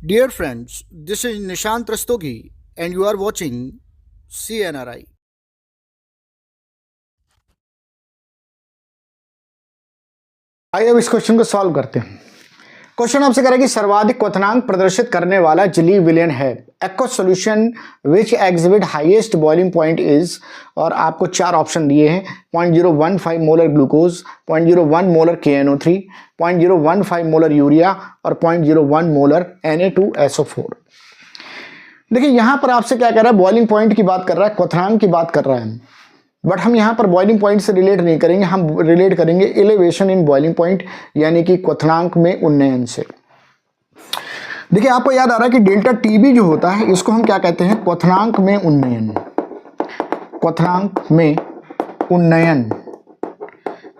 Dear friends, this is Nishant Rastogi and you are watching CNRI. आइए अब इस question को सॉल्व करते हैं। क्वेश्चन आपसे कह रहा है कि सर्वाधिक क्वथनांक प्रदर्शित करने वाला जलीय विलयन है। Aqueous solution which exhibit highest boiling point is, और आपको चार ऑप्शन दिए हैं 0.015 molar glucose, 0.01 molar KNO3, 0.015 molar urea और 0.01 मोलर Na2SO4। देखिए यहां पर आपसे क्या कह रहा है, बॉइलिंग पॉइंट की बात कर रहा है, क्वथनांक की बात कर रहा है, बट हम यहाँ पर बॉइलिंग पॉइंट से रिलेट नहीं करेंगे, हम रिलेट करेंगे एलिवेशन इन बॉइलिंग पॉइंट यानी कि क्वथनांक में उन्नयन से। देखिए आपको याद आ रहा है कि डेल्टा टीबी जो होता है इसको हम क्या कहते हैं, क्वथनांक में उन्नयन, क्वथनांक में उन्नयन,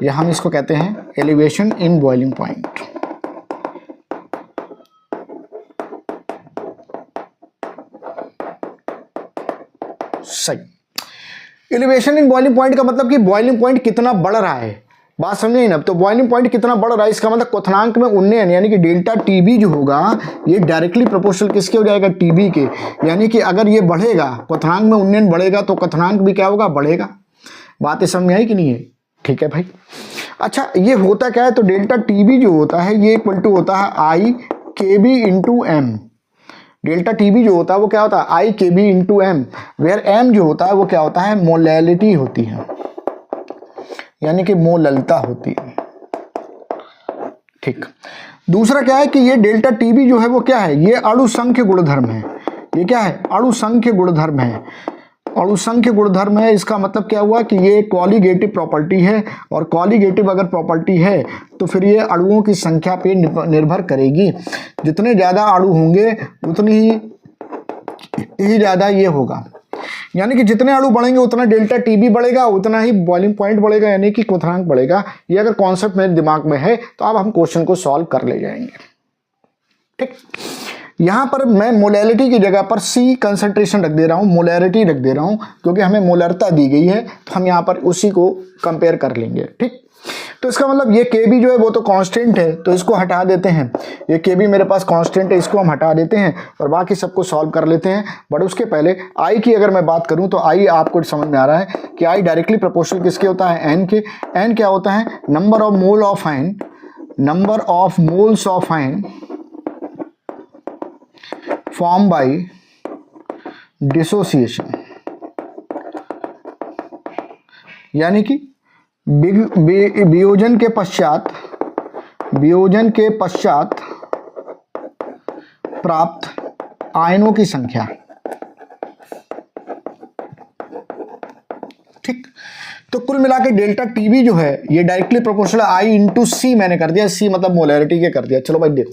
या हम इसको कहते हैं एलिवेशन इन बॉइलिंग पॉइंट। सही। एलिवेशन इन बॉइलिंग पॉइंट का मतलब कि बॉइलिंग पॉइंट कितना बढ़ रहा है, बात समझे ना। तो बॉइलिंग पॉइंट कितना बढ़ रहा है इसका मतलब क्वथनांक में उन्नयन यानी कि डेल्टा टीबी जो होगा ये डायरेक्टली प्रोपोर्शनल किसके हो जाएगा, टीबी के। यानी कि अगर ये बढ़ेगा, क्वथनांक में उन्नयन बढ़ेगा तो क्वथनांक भी क्या होगा, बढ़ेगा। बातें समझ में आई कि नहीं है? ठीक है भाई। अच्छा ये होता क्या है, तो डेल्टा टीबी जो होता है ये इक्वल टू होता है i KB into m. Delta TB जो होता है वो क्या होता है, i KB into m, where m जो होता है वो क्या होता है, मोलैलिटी होती है, यानी कि मोललता होती है। ठीक। दूसरा क्या है कि ये डेल्टा टीबी जो है वो क्या है, ये अणुसंख्य गुणधर्म है। ये क्या है, अणुसंख्य गुणधर्म है। अणुसंख्य गुणधर्म है, इसका मतलब क्या हुआ कि ये कॉलीगेटिव प्रॉपर्टी है, और कॉलीगेटिव अगर प्रॉपर्टी है तो फिर ये अणुओं की संख्या पे निर्भर करेगी। जितने ज़्यादा अणु होंगे उतनी ही ज़्यादा ये होगा, यानी कि जितने अणु बढ़ेंगे उतना डेल्टा टीबी बढ़ेगा, उतना ही बॉइलिंग पॉइंट बढ़ेगा, यानी कि क्वथनांक बढ़ेगा। ये अगर कॉन्सेप्ट मेरे दिमाग में है तो अब हम क्वेश्चन को सॉल्व कर ले जाएंगे। ठीक। यहां पर मैं मोलैलिटी की जगह पर C कंसंट्रेशन रख दे रहा हूं, मोलैरिटी रख दे रहा हूं, क्योंकि हमें मोलरता दी गई है तो हम यहां पर उसी को कंपेयर कर लेंगे। ठीक। तो इसका मतलब ये KB जो है वो तो कांस्टेंट है, तो इसको हटा देते हैं। ये KB मेरे पास कांस्टेंट है, इसको हम हटा देते हैं और बाकी सबको सॉल्व कर लेते हैं। बट उसके पहले I की अगर मैं बात करूं तो I आपको समझ में आ रहा है कि I डायरेक्टली प्रोपोर्शनल किसके होता है, N के। N क्या होता है, number of mole of ion, number of moles of ion form by dissociation, यानी कि वियोजन के पश्चात प्राप्त आयनों की संख्या। ठीक। तो कुल मिला के डेल्टा टीबी जो है ये directly proportional I into C मैंने कर दिया, C मतलब मोलैरिटी के कर दिया। चलो भाई देखो,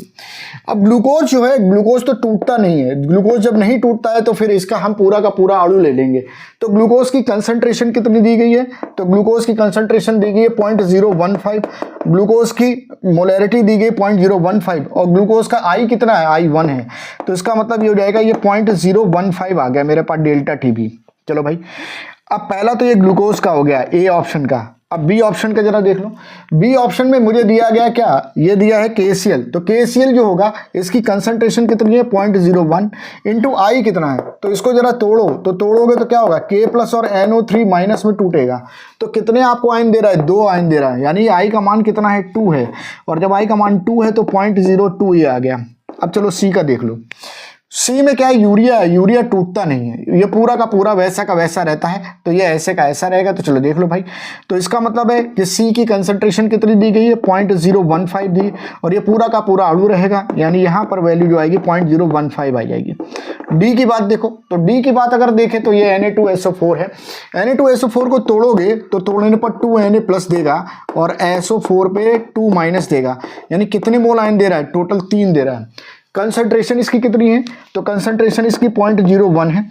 अब ग्लूकोज जो है, ग्लूकोज तो टूटता नहीं है। ग्लूकोज जब नहीं टूटता है तो फिर इसका हम पूरा का पूरा अणु ले लेंगे। तो ग्लूकोज की कंसंट्रेशन कितनी दी गई है, तो ग्लूकोज की कंसंट्रेशन दी गई है 0.015, ग्लूकोज की मोलैरिटी दी गई 0.015, और ग्लूकोज का I कितना है, I 1 है। तो इसका मतलब ये हो जाएगा ये 0.015 आ गया मेरे पास डेल्टा टीबी। चलो भाई, अब पहला तो ये ग्लूकोज का हो गया, A ऑप्शन का। अब B ऑप्शन का जरा देख लो। B ऑप्शन में मुझे दिया गया क्या, ये दिया है KCl। तो KCl जो होगा इसकी कंसंट्रेशन कितनी है, 0.01 इंटू I कितना है, तो इसको जरा तोड़ो, तो तोड़ोगे तो क्या होगा, K प्लस और NO3 माइनस में टूटेगा। तो कितने आपको आयन दे रहा है, 2 आयन दे रहा है, यानी I का मान कितना है, 2 है, और जब I का मान 2 है तो 0.02 ये आ गया। अब चलो C का देख लो। C में क्या है, यूरिया है। यूरिया टूटता नहीं है, ये पूरा का पूरा वैसा का वैसा रहता है, तो ये ऐसे का ऐसा रहेगा। तो चलो देख लो भाई, तो इसका मतलब है कि C की कंसंट्रेशन कितनी दी गई है, 0.015 दी, और ये पूरा का पूरा अणु रहेगा, यानी यहाँ पर वैल्यू जो आएगी 0.015 आ जाएगी। D की बात देखो, तो D की बात अगर देखें तो ये Na2SO4 है। Na2SO4 को तोड़ोगे तो तोड़ने पर 2Na प्लस देगा और SO4 पे 2 माइनस देगा, यानी कितने मोल आयन दे रहा है, टोटल 3 दे रहा है। कंसंट्रेशन इसकी कितनी है, तो कंसंट्रेशन इसकी 0.01 है।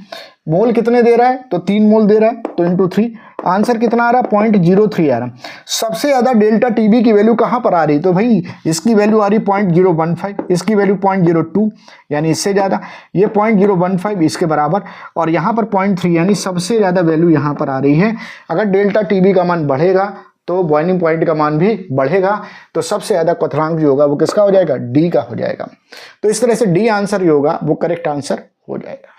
मोल कितने दे रहा है, तो 3 मोल दे रहा है, तो इंटू 3। आंसर कितना आ रहा है, 0.03 आ रहा है। सबसे ज्यादा डेल्टा टीबी की वैल्यू कहां पर आ रही, तो भाई इसकी वैल्यू आ रही 0.015, इसकी वैल्यू 0.02, यानी इससे ज्यादा, ये 0.015 इसके बराबर, और यहाँ पर 0.3, यानी सबसे ज्यादा वैल्यू यहाँ पर आ रही है। अगर डेल्टा टीबी का मान बढ़ेगा तो बॉइलिंग पॉइंट का मान भी बढ़ेगा। तो सबसे ज़्यादा क्वथनांक जो होगा वो किसका हो जाएगा, डी का हो जाएगा। तो इस तरह से डी आंसर जो होगा वो करेक्ट आंसर हो जाएगा।